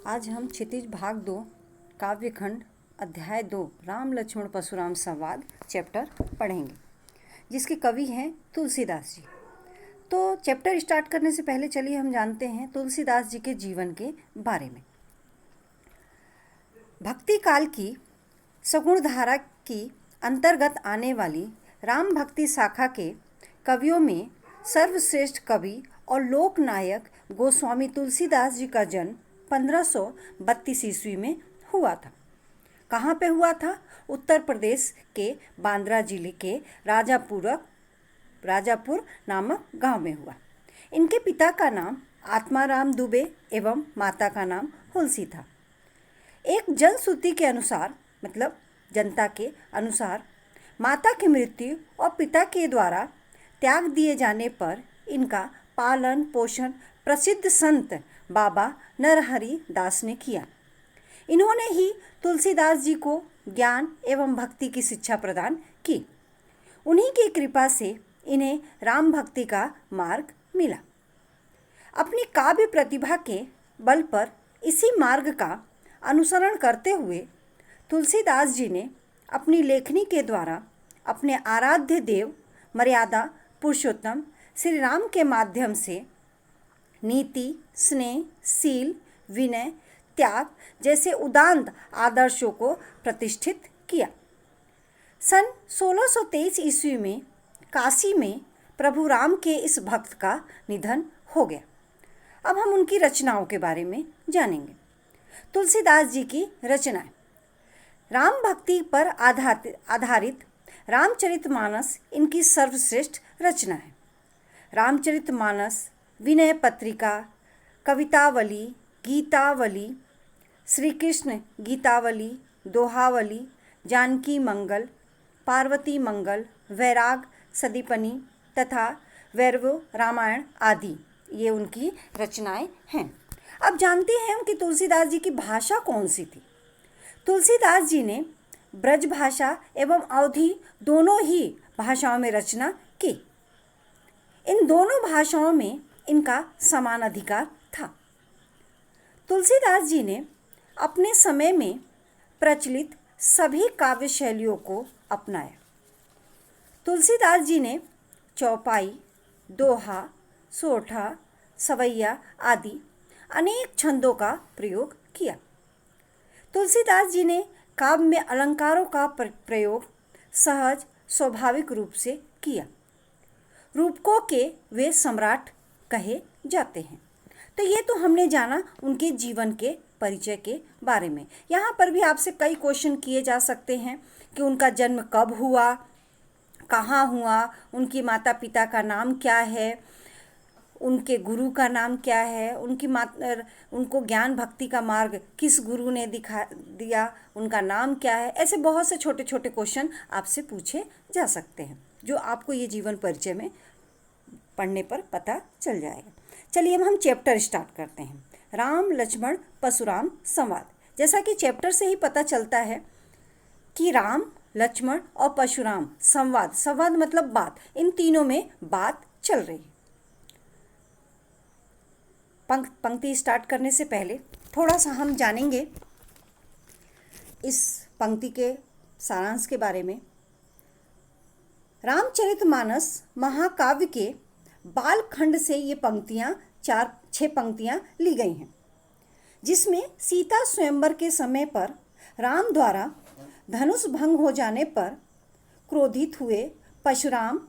आज हम क्षितिज भाग 2 काव्यखंड अध्याय 2 राम लक्ष्मण परशुराम संवाद चैप्टर पढ़ेंगे, जिसके कवि हैं तुलसीदास जी। तो चैप्टर स्टार्ट करने से पहले चलिए हम जानते हैं तुलसीदास जी के जीवन के बारे में। भक्ति काल की सगुण धारा की अंतर्गत आने वाली राम भक्ति शाखा के कवियों में सर्वश्रेष्ठ कवि और लोकनायक गोस्वामी तुलसीदास जी का जन्म 1532 ईस्वी में हुआ था। कहाँ पे हुआ था? उत्तर प्रदेश के बांद्रा जिले के राजापुर नामक गांव में हुआ। इनके पिता का नाम आत्माराम दुबे एवं माता का नाम हुलसी था। एक जनश्रुति के अनुसार, मतलब जनता के अनुसार, माता की मृत्यु और पिता के द्वारा त्याग दिए जाने पर इनका पालन पोषण प्रसिद्ध संत बाबा नरहरि दास ने किया। इन्होंने ही तुलसीदास जी को ज्ञान एवं भक्ति की शिक्षा प्रदान की। उन्हीं की कृपा से इन्हें राम भक्ति का मार्ग मिला। अपनी काव्य प्रतिभा के बल पर इसी मार्ग का अनुसरण करते हुए तुलसीदास जी ने अपनी लेखनी के द्वारा अपने आराध्य देव मर्यादा पुरुषोत्तम श्री राम के माध्यम से नीति, स्नेह, शील, विनय, त्याग जैसे उदात्त आदर्शों को प्रतिष्ठित किया। सन 1623 ईस्वी में काशी में प्रभु राम के इस भक्त का निधन हो गया। अब हम उनकी रचनाओं के बारे में जानेंगे। तुलसीदास जी की रचनाएं। राम भक्ति पर आधारित रामचरितमानस इनकी सर्वश्रेष्ठ रचना है। रामचरितमानस, विनय पत्रिका, कवितावली, गीतावली, श्री कृष्ण गीतावली, दोहावली, जानकी मंगल, पार्वती मंगल, वैराग सदीपनी तथा वैरव रामायण आदि ये उनकी रचनाएं हैं। अब जानते हैं कि तुलसीदास जी की भाषा कौन सी थी। तुलसीदास जी ने ब्रज भाषा एवं अवधी दोनों ही भाषाओं में रचना की। इन दोनों भाषाओं में इनका समान अधिकार था। तुलसीदास जी ने अपने समय में प्रचलित सभी काव्य शैलियों को अपनाया। तुलसीदास जी ने चौपाई, दोहा, सोठा, सवैया आदि अनेक छंदों का प्रयोग किया। तुलसीदास जी ने काव्य में अलंकारों का प्रयोग सहज स्वाभाविक रूप से किया। रूपकों के वे सम्राट कहे जाते हैं। तो ये तो हमने जाना उनके जीवन के परिचय के बारे में। यहाँ पर भी आपसे कई क्वेश्चन किए जा सकते हैं कि उनका जन्म कब हुआ, कहाँ हुआ, उनकी माता पिता का नाम क्या है, उनके गुरु का नाम क्या है, उनको ज्ञान भक्ति का मार्ग किस गुरु ने दिखा दिया, उनका नाम क्या है। ऐसे बहुत से छोटे छोटे क्वेश्चन आपसे पूछे जा सकते हैं, जो आपको ये जीवन परिचय में पढ़ने पर पता चल जाएगा। चलिए अब हम चैप्टर स्टार्ट करते हैं। राम लक्ष्मण परशुराम संवाद। जैसा कि चैप्टर से ही पता चलता है कि राम, लक्ष्मण और परशुराम संवाद मतलब बात, इन तीनों में बात चल रही है। पंक्ति स्टार्ट करने से पहले थोड़ा सा हम जानेंगे इस पंक्ति के सारांश के बारे में। रामचरितमानस महाकाव्य के बालखंड से ये पंक्तियाँ 4-6 पंक्तियाँ ली गई हैं, जिसमें सीता स्वयंवर के समय पर राम द्वारा धनुष भंग हो जाने पर क्रोधित हुए परशुराम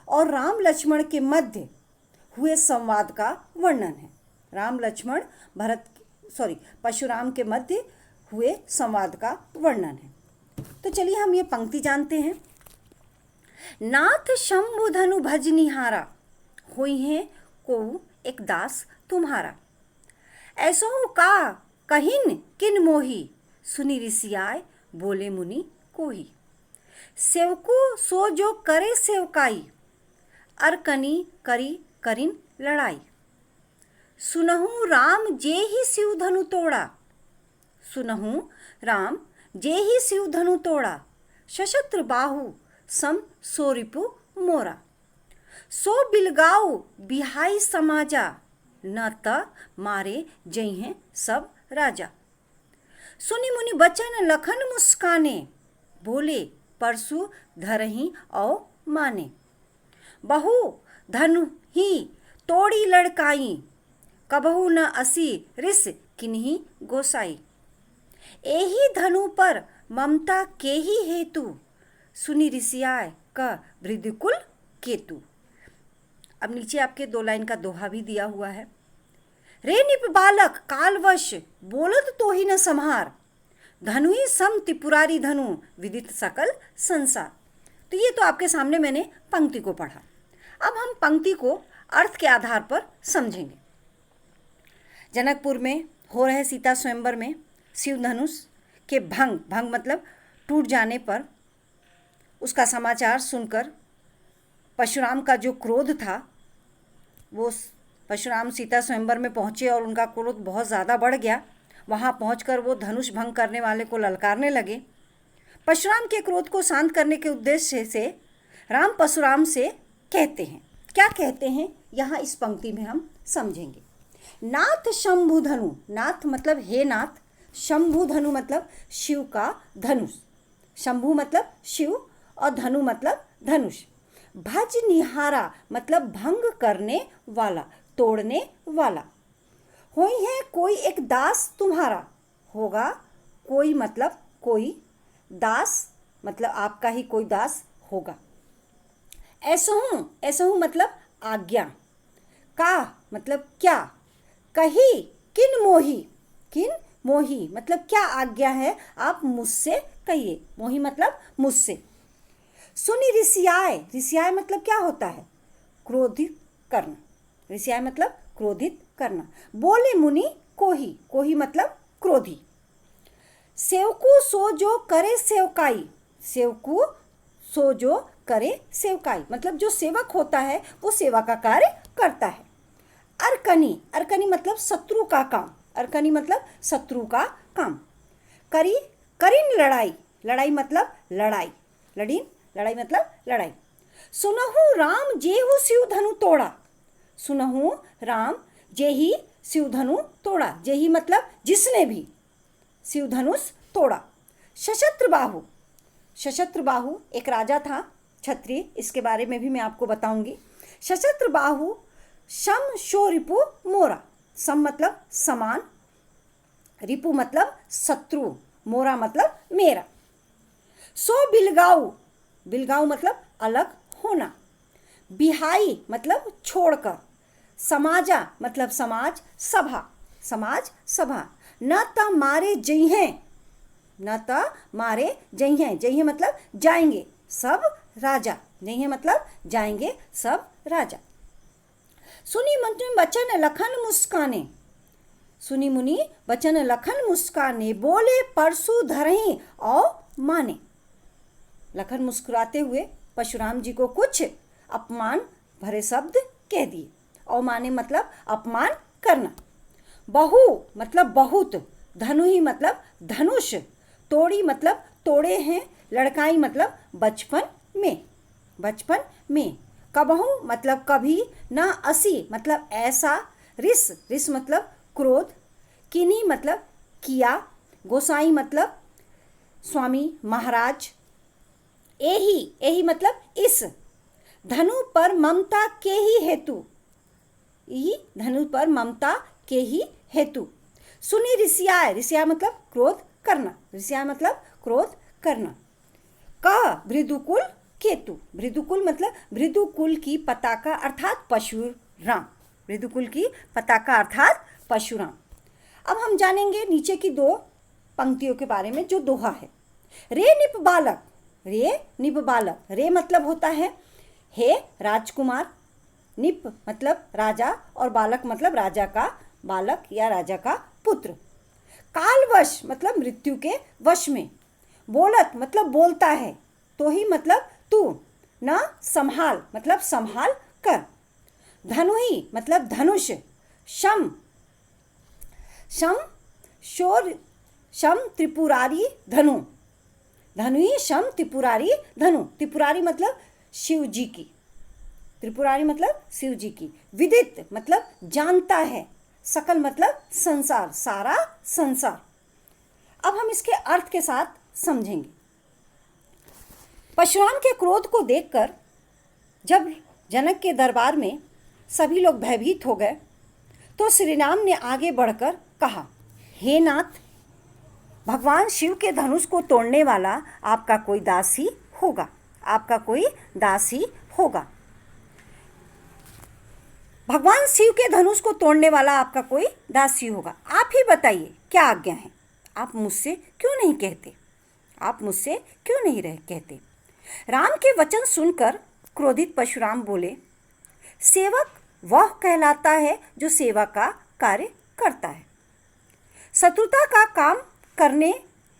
और राम लक्ष्मण के मध्य हुए संवाद का वर्णन है। परशुराम के मध्य हुए संवाद का वर्णन है। तो चलिए हम ये पंक्ति जानते हैं। नाथ शंभु धनु भज निहारा, होई है को एक दास तुम्हारा। ऐसो का कहिन किन मोही, सुनी ऋषियाय बोले मुनि कोही। सेवको सो जो करे सेवकाई, अरकनी करी करिन लड़ाई। सुनहु राम जे ही शिव धनु तोड़ा, सुनहु राम जे ही शिव धनु तोड़ा। सशस्त्र बाहु सम सो रिपु मोरा। सो बिलगाऊ बिहाई समाजा, न त मारे जई हैं सब राजा। सुनी मुनि बचन लखन मुस्काने, बोले परसु धरहि औ माने। बहु धनु ही तोड़ी लड़काई, कबहु न असी रिस किन्हीं गोसाई। एही धनु पर ममता के ही हेतु, सुनी रिसियाय क भृदुकुल केतु। अब नीचे आपके 2 लाइन का दोहा भी दिया हुआ है। रे निप बालक कालवश, बोलत तो ही न संहार, धनु ही सम त्रिपुरारी धनु, विदित सकल संसार। तो ये तो आपके सामने मैंने पंक्ति को पढ़ा। अब हम पंक्ति को अर्थ के आधार पर समझेंगे। जनकपुर में हो रहे सीता स्वयंवर में शिव धनुष के भंग मतलब टूट जाने पर उसका समाचार सुनकर परशुराम का जो क्रोध था, वो परशुराम सीता स्वयंवर में पहुँचे और उनका क्रोध बहुत ज़्यादा बढ़ गया। वहाँ पहुंचकर वो धनुष भंग करने वाले को ललकारने लगे। परशुराम के क्रोध को शांत करने के उद्देश्य से राम परशुराम से कहते हैं, क्या कहते हैं यहाँ इस पंक्ति में हम समझेंगे। नाथ शंभु धनु, नाथ मतलब हे नाथ, शंभु धनु मतलब शिव का धनुष, शंभु मतलब शिव और धनु मतलब धनुष। भज निहारा मतलब भंग करने वाला, तोड़ने वाला। होई है कोई एक दास तुम्हारा, होगा कोई मतलब कोई, दास मतलब आपका ही कोई दास होगा। ऐसहूँ मतलब आज्ञा, का मतलब क्या, कही किन मोही, किन मोही मतलब क्या आज्ञा है आप मुझसे कहिए, मोही मतलब मुझसे। सुनी रिसियाय, रिसियाय मतलब क्या होता है, क्रोधित करना, रिसियाय मतलब क्रोधित करना। बोले मुनि कोही, कोही मतलब क्रोधी। सेवकू सो जो करे सेवकाई, सेवकू सो जो करे सेवकाई मतलब जो सेवक होता है वो सेवा का कार्य करता है। अरकनी, अरकनी मतलब शत्रु का काम, अरकनी मतलब शत्रु का काम। करी, करीन लड़ाई, लड़ाई मतलब लड़ाई, लड़ीन लड़ाई मतलब लड़ाई। सुनहु राम जेहु शिव धनु तोड़ा, सुनहु राम जेहि शिव धनु तोड़ा, जेहि मतलब जिसने भी शिव धनुष तोड़ा। सशस्त्र बाहु, सशस्त्र बाहु एक राजा था क्षत्रिय, इसके बारे में भी मैं आपको बताऊंगी। सशस्त्र बाहु शम शो रिपु मोरा, सम मतलब समान, रिपु मतलब शत्रु, मोरा मतलब मेरा। सो बिलगाऊ, बिलगाऊ मतलब अलग होना। बिहाई मतलब छोड़कर। समाजा मतलब समाज सभा, समाज सभा। न त मारे जइहें, न त मारे जइहें, जइहें मतलब जाएंगे सब राजा, जइहें मतलब जाएंगे सब राजा। सुनी मुनि बचन लखन मुस्काने, सुनी मुनि बचन लखन मुस्काने, बोले परसु धरहि और माने। लखन मुस्कुराते हुए परशुराम जी को कुछ अपमान भरे शब्द कह दिए, और माने मतलब अपमान करना। बहु मतलब बहुत, धनु ही मतलब धनुष, तोड़ी मतलब तोड़े हैं, लड़काई मतलब बचपन में, बचपन में। कबहू मतलब कभी, ना असी मतलब ऐसा, रिस, रिस मतलब क्रोध, किन्हीं मतलब किया, गोसाई मतलब स्वामी महाराज। एही, एही मतलब इस, धनु पर ममता के ही हेतु, ई धनु पर ममता के ही हेतु। सुनी रिसियाय, रिसिया मतलब क्रोध करना, रिसिया मतलब क्रोध करना। का भृदुकुल केतु, भृदुकुल मतलब भृदुकुल की पताका अर्थात परशुराम, भृदुकुल की पताका अर्थात परशुराम। अब हम जानेंगे नीचे की 2 पंक्तियों के बारे में जो दोहा है। रे निप बालक, रे निप बालक, रे मतलब होता है हे राजकुमार, निप मतलब राजा और बालक मतलब राजा का बालक या राजा का पुत्र। कालवश मतलब मृत्यु के वश में। बोलत मतलब बोलता है, तो ही मतलब तू, ना संभाल मतलब संभाल कर। धनुही मतलब धनुष। शम, शम शोर, शम त्रिपुरारी धनु, धनुही शम त्रिपुरारी धनु, त्रिपुरारी मतलब शिव जी की, त्रिपुरारी मतलब शिव जी की। विदित मतलब जानता है, सकल मतलब संसार, सारा संसार। अब हम इसके अर्थ के साथ समझेंगे। परशुराम के क्रोध को देखकर जब जनक के दरबार में सभी लोग भयभीत हो गए तो श्री राम ने आगे बढ़कर कहा, हे नाथ, भगवान शिव के धनुष को तोड़ने वाला आपका कोई दास ही होगा, आपका कोई दास ही होगा। भगवान शिव के धनुष को तोड़ने वाला आपका कोई दास ही होगा। आप ही बताइए क्या आज्ञा है? आप मुझसे क्यों नहीं कहते? आप मुझसे क्यों नहीं कहते? राम के वचन सुनकर क्रोधित परशुराम बोले, सेवक वह कहलाता है जो सेवा का कार्य करता है। शत्रुता का काम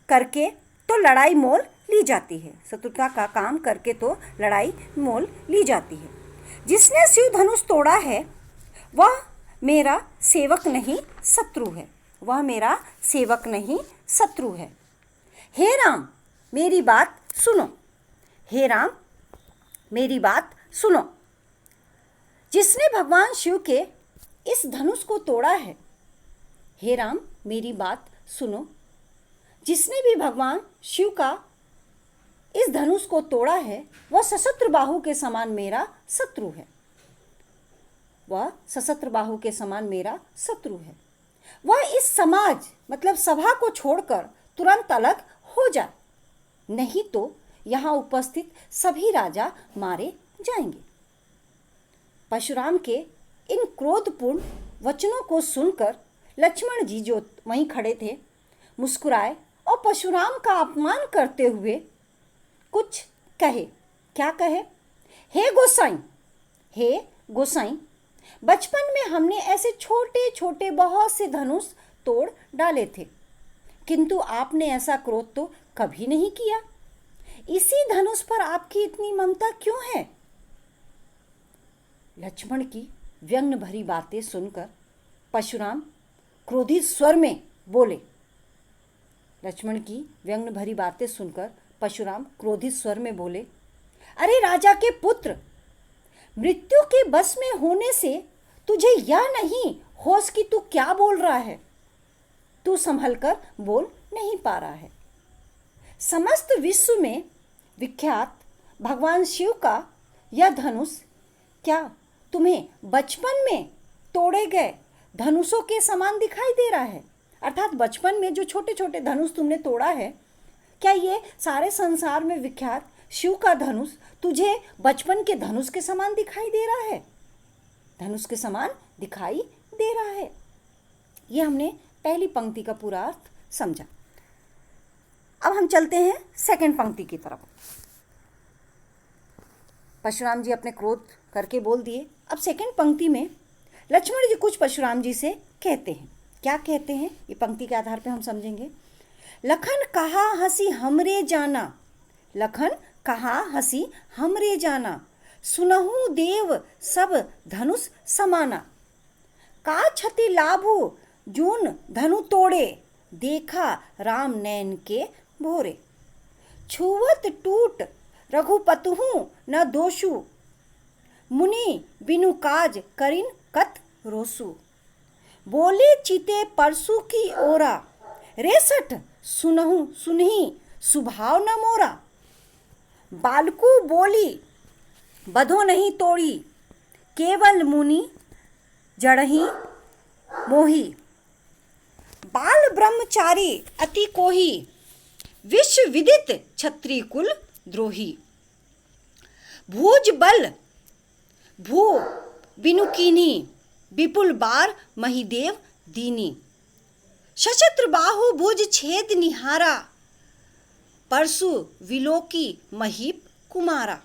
करके तो लड़ाई मोल ली जाती है। शत्रुता का काम करके तो लड़ाई मोल ली जाती है। जिसने शिव धनुष तोड़ा है वह मेरा सेवक नहीं शत्रु है, वह मेरा सेवक नहीं शत्रु है। हे राम, मेरी बात सुनो। हे राम, मेरी बात सुनो। जिसने भगवान शिव के इस धनुष को तोड़ा है, हे राम, मेरी बात सुनो। जिसने भी भगवान शिव का इस धनुष को तोड़ा है वह सशस्त्र बाहु के समान मेरा शत्रु है, वह सशस्त्र बाहु के समान मेरा शत्रु है। वह इस समाज मतलब सभा को छोड़कर तुरंत अलग हो जाए, नहीं तो यहाँ उपस्थित सभी राजा मारे जाएंगे। परशुराम के इन क्रोधपूर्ण वचनों को सुनकर लक्ष्मण जी जो वहीं खड़े थे मुस्कुराए और परशुराम का अपमान करते हुए कुछ कहे। क्या कहे? हे गोसाई, हे गोसाई, बचपन में हमने ऐसे छोटे छोटे बहुत से धनुष तोड़ डाले थे, किंतु आपने ऐसा क्रोध तो कभी नहीं किया। इसी धनुष पर आपकी इतनी ममता क्यों है? लक्ष्मण की व्यंग्य भरी बातें सुनकर परशुराम क्रोधित स्वर में बोले। लक्ष्मण की व्यंग्य भरी बातें सुनकर परशुराम क्रोधित स्वर में बोले, अरे राजा के पुत्र, मृत्यु के बस में होने से तुझे यह नहीं होश कि तू क्या बोल रहा है। तू संभल कर बोल नहीं पा रहा है। समस्त विश्व में विख्यात भगवान शिव का यह धनुष क्या तुम्हें बचपन में तोड़े गए धनुषों के समान दिखाई दे रहा है? अर्थात बचपन में जो छोटे छोटे धनुष तुमने तोड़ा है, क्या ये सारे संसार में विख्यात शिव का धनुष तुझे बचपन के धनुष के समान दिखाई दे रहा है? धनुष के समान दिखाई दे रहा है। ये हमने पहली पंक्ति का पूरा अर्थ समझा। अब हम चलते हैं सेकंड पंक्ति की तरफ। परशुराम जी अपने क्रोध करके बोल दिए। अब सेकंड पंक्ति में लक्ष्मण जी कुछ परशुराम जी से कहते हैं। क्या कहते हैं ये पंक्ति के आधार पर हम समझेंगे। लखन कहा हंसी हमरे जाना, लखन कहा हंसी हमरे जाना, सुनहु देव सब धनुष समाना। का क्षति लाभु जून धनु तोड़े, देखा राम नैन के भोरे। छुवत टूट रघुपतहु न दोषु, मुनि बिनु काज करिन कत रोसु। बोले चिते परसु की ओरा, रेसठ सुनहु सुनही सुभाव न मोरा। बालकू बोली बधो नहीं तोड़ी, केवल मुनि जड़ही मोही। बाल ब्रह्मचारी अति कोही, विश्व विदित क्षत्रिय कुल द्रोही। भुज बल भू बिनु कीन्ही, विपुल बार महिदेव दीनी। सशस्त्र बाहु भुज छेद निहारा, परसु विलोकी महीप कुमारा।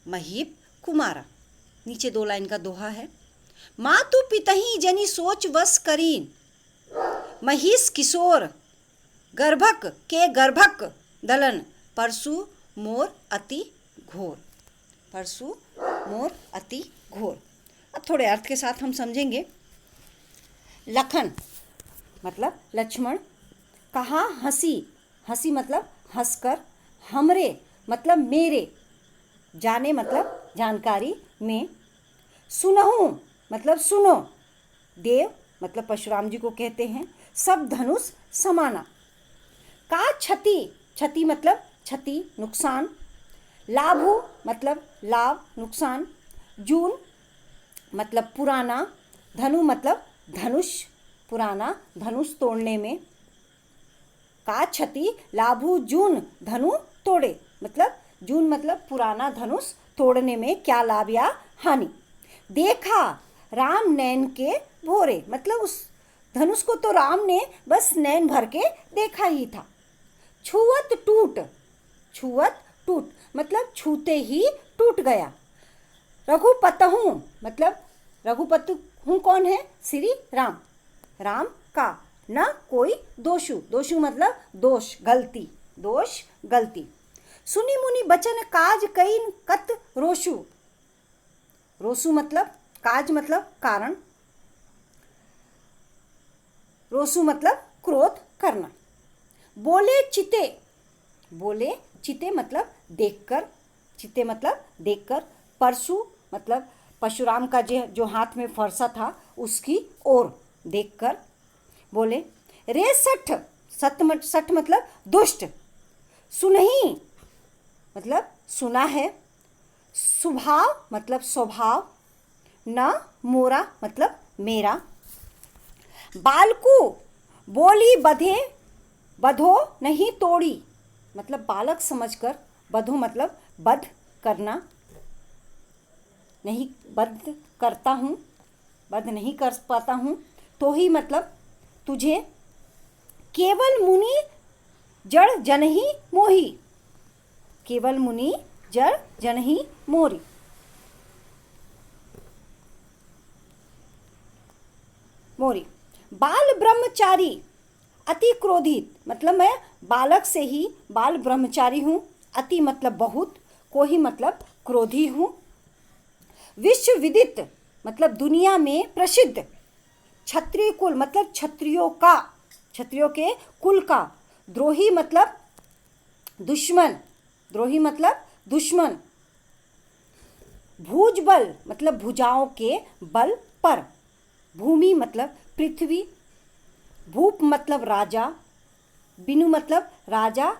महीप कुमारा, नीचे 2 लाइन का दोहा है। मातु पितही जनि सोच वश करीन, महिष किशोर गर्भक के गर्भक दलन। परसु मोर अति घोर, परसु मोर अति घोर। अब थोड़े अर्थ के साथ हम समझेंगे। लखन मतलब लक्ष्मण, कहा हंसी, हंसी मतलब हंसकर, हमरे मतलब मेरे, जाने मतलब जानकारी में, सुनहु मतलब सुनो, देव मतलब परशुराम जी को कहते हैं, सब धनुष समाना। का क्षति, क्षति मतलब क्षति, नुकसान। लाभु मतलब लाभ, नुकसान। जून मतलब पुराना। धनु मतलब धनुष, पुराना धनुष तोड़ने में। का क्षति लाभु जून धनु तोड़े, मतलब जून मतलब पुराना धनुष तोड़ने में क्या लाभ या हानि। देखा राम नैन के भोरे, मतलब उस धनुष को तो राम ने बस नैन भर के देखा ही था। छुअत टूट, छुअत टूट मतलब छूते ही टूट गया। रघुपतहु मतलब रघुपति हूँ कौन है, श्री राम, राम का न कोई दोषु, दोषु मतलब दोष, गलती, दोष गलती। सुनी मुनि बचन काज कईन कत रोषु, रोसु मतलब काज मतलब कारण, रोसु मतलब क्रोध करना। बोले चिते, बोले चिते मतलब देखकर, चिते मतलब देखकर। परशु मतलब परशुराम का जो हाथ में फरसा था उसकी ओर देखकर बोले। रे सठ, सठ मतलब दुष्ट। सुनही मतलब सुना है। स्वभाव मतलब स्वभाव। न मोरा मतलब मेरा। बालकू बोली बधे, बधो नहीं तोड़ी, मतलब बालक समझकर। बधो मतलब बध करना, नहीं बध करता हूँ, बध नहीं कर पाता हूँ। तो ही मतलब तुझे। केवल मुनि जड़ जन ही मोही, केवल मुनि जड़ जन ही मोरी। मोरी। बाल ब्रह्मचारी अति क्रोधित, मतलब मैं बालक से ही बाल ब्रह्मचारी हूँ। अति मतलब बहुत, को ही मतलब क्रोधी हूँ। विश्व विदित मतलब दुनिया में प्रसिद्ध। क्षत्रिय कुल मतलब क्षत्रियों का, क्षत्रियों के कुल का। द्रोही मतलब दुश्मन, द्रोही मतलब दुश्मन। भुजबल मतलब भुजाओं के बल पर। भूमि मतलब पृथ्वी। भूप मतलब राजा। बिनु मतलब राजा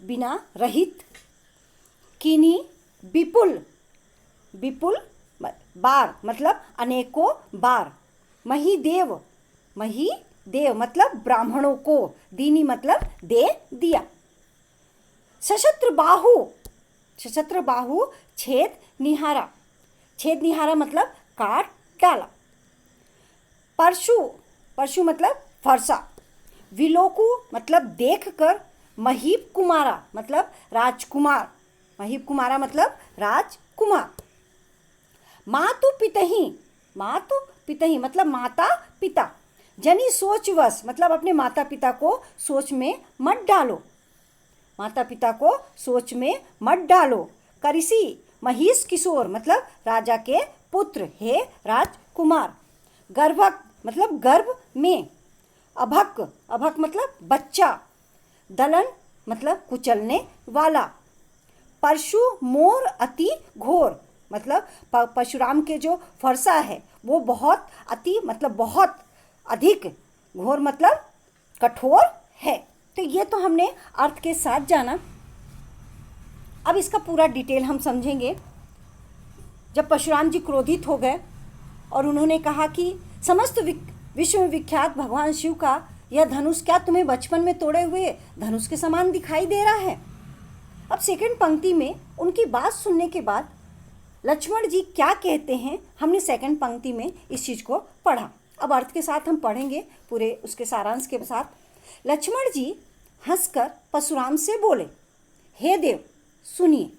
बिना रहित। किनी विपुल, विपुल बार मतलब अनेकों बार। महिदेव, महिदेव मतलब ब्राह्मणों को। दीनी मतलब दे दिया। सशस्त्र बाहु, सशस्त्र बाहु छेद निहारा, छेद निहारा मतलब काट डाला। परशु, परशु मतलब फरसा। विलोकु मतलब देख कर। महीप कुमारा मतलब राजकुमार, महीप कुमारा मतलब राजकुमार। मातु पितही, मातु पितही मतलब माता पिता। जनी सोचवश मतलब अपने माता पिता को सोच में मत डालो, माता पिता को सोच में मत डालो। करिसी महिष किशोर मतलब राजा के पुत्र, हे राजकुमार। गर्भक मतलब गर्भ में। अभक, अभक मतलब बच्चा। दलन मतलब कुचलने वाला। परशु मोर अति घोर मतलब परशुराम के जो फरसा है वो बहुत अति मतलब बहुत अधिक, घोर मतलब कठोर है। तो ये तो हमने अर्थ के साथ जाना। अब इसका पूरा डिटेल हम समझेंगे। जब परशुराम जी क्रोधित हो गए और उन्होंने कहा कि समस्त विश्व में विख्यात भगवान शिव का यह धनुष क्या तुम्हें बचपन में तोड़े हुए धनुष के समान दिखाई दे रहा है। अब सेकंड पंक्ति में उनकी बात सुनने के बाद लक्ष्मण जी क्या कहते हैं, हमने सेकंड पंक्ति में इस चीज़ को पढ़ा। अब अर्थ के साथ हम पढ़ेंगे पूरे उसके सारांश के साथ। लक्ष्मण जी हंसकर परशुराम से बोले, हे देव सुनिए।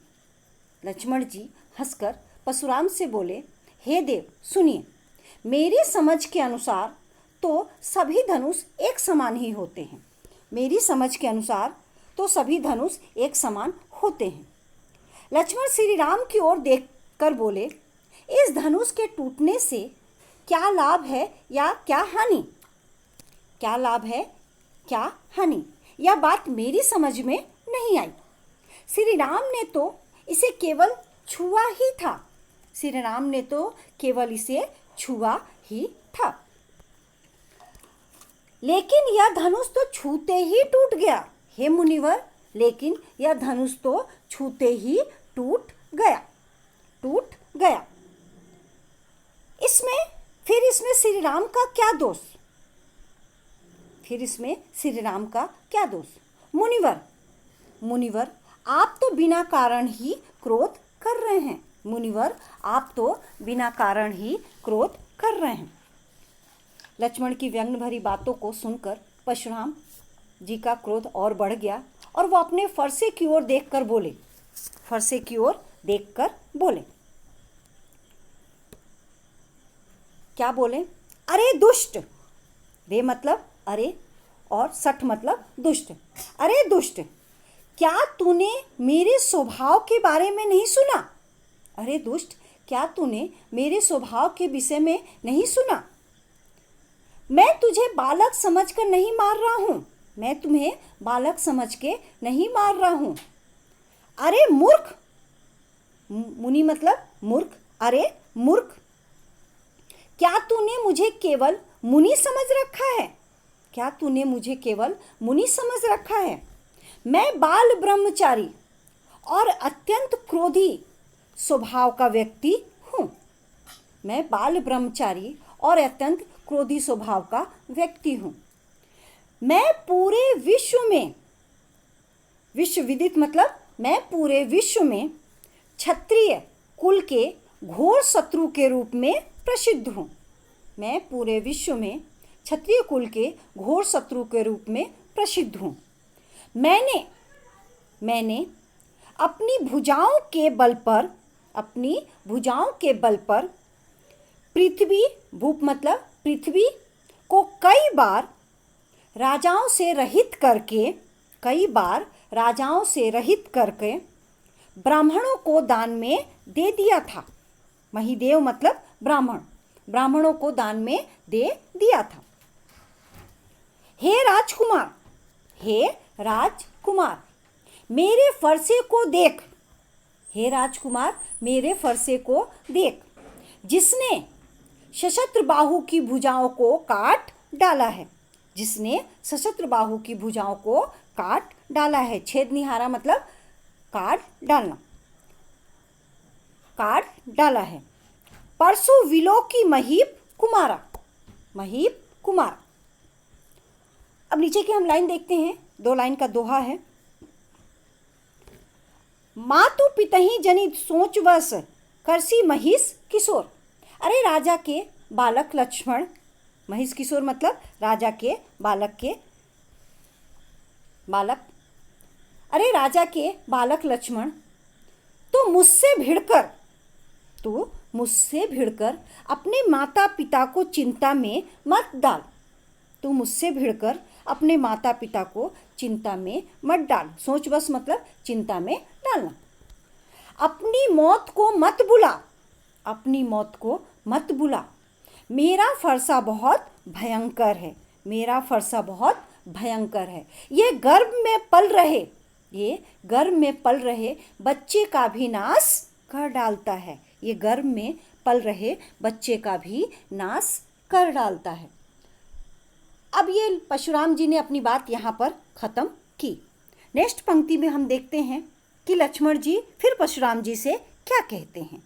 लक्ष्मण जी हंसकर परशुराम से बोले, हे देव सुनिए। मेरी समझ के अनुसार तो सभी धनुष एक समान ही होते हैं। मेरी समझ के अनुसार तो सभी धनुष एक समान होते हैं। लक्ष्मण श्री राम की ओर देखकर बोले, इस धनुष के टूटने से क्या लाभ है या क्या हानि? क्या लाभ है, क्या हानि? यह बात मेरी समझ में नहीं आई। श्री राम ने तो इसे केवल छुआ ही था। श्री राम ने तो केवल इसे छुआ ही था। लेकिन यह धनुष तो छूते ही टूट गया। हे मुनिवर, लेकिन यह धनुष तो छूते ही टूट गया। इसमें श्री राम का क्या दोष? मुनिवर, आप तो बिना कारण ही क्रोध कर रहे हैं। लक्ष्मण की व्यंग भरी बातों को सुनकर परशुराम जी का क्रोध और बढ़ गया और वो अपने फरसे की ओर देखकर बोले। क्या बोले? अरे दुष्ट! रे मतलब अरे और सठ मतलब दुष्ट। अरे दुष्ट, क्या तूने मेरे स्वभाव के बारे में नहीं सुना? अरे दुष्ट, क्या तूने मेरे स्वभाव के विषय में नहीं सुना? मैं तुझे बालक समझकर नहीं मार रहा हूं। मैं तुम्हें बालक समझ के नहीं मार रहा हूं। अरे मूर्ख! मुनि मतलब मूर्ख। अरे मूर्ख, क्या तूने मुझे केवल मुनि समझ रखा है? मैं बाल ब्रह्मचारी और अत्यंत क्रोधी स्वभाव का व्यक्ति हूँ। मैं पूरे विश्व में क्षत्रिय कुल के घोर शत्रु के रूप में प्रसिद्ध हूँ। मैंने अपनी भुजाओं के बल पर पृथ्वी, भूप मतलब पृथ्वी को कई बार राजाओं से रहित करके ब्राह्मणों को दान में दे दिया था। महिदेव मतलब ब्राह्मणों को दान में दे दिया था। हे राजकुमार, मेरे फरसे को देख, जिसने सशस्त्र बाहु की भुजाओं को काट डाला है। छेदनिहारा मतलब काट डाला है। परसु विलो की महीप कुमारा। अब नीचे की हम लाइन देखते हैं, 2 लाइन का दोहा है। मातु पितहि जनित सोच वस करसी महिष किशोर। अरे राजा के बालक लक्ष्मण, महिष किशोर मतलब राजा के बालक लक्ष्मण, तो मुझसे भिड़कर अपने माता पिता को चिंता में मत डाल। सोच बस मतलब चिंता में डालना। अपनी मौत को मत बुला। मेरा फरसा बहुत भयंकर है। ये गर्भ में पल रहे बच्चे का भी नाश कर डालता है। अब ये परशुराम जी ने अपनी बात यहाँ पर खत्म की। नेक्स्ट पंक्ति में हम देखते हैं कि लक्ष्मण जी फिर परशुराम जी से क्या कहते हैं।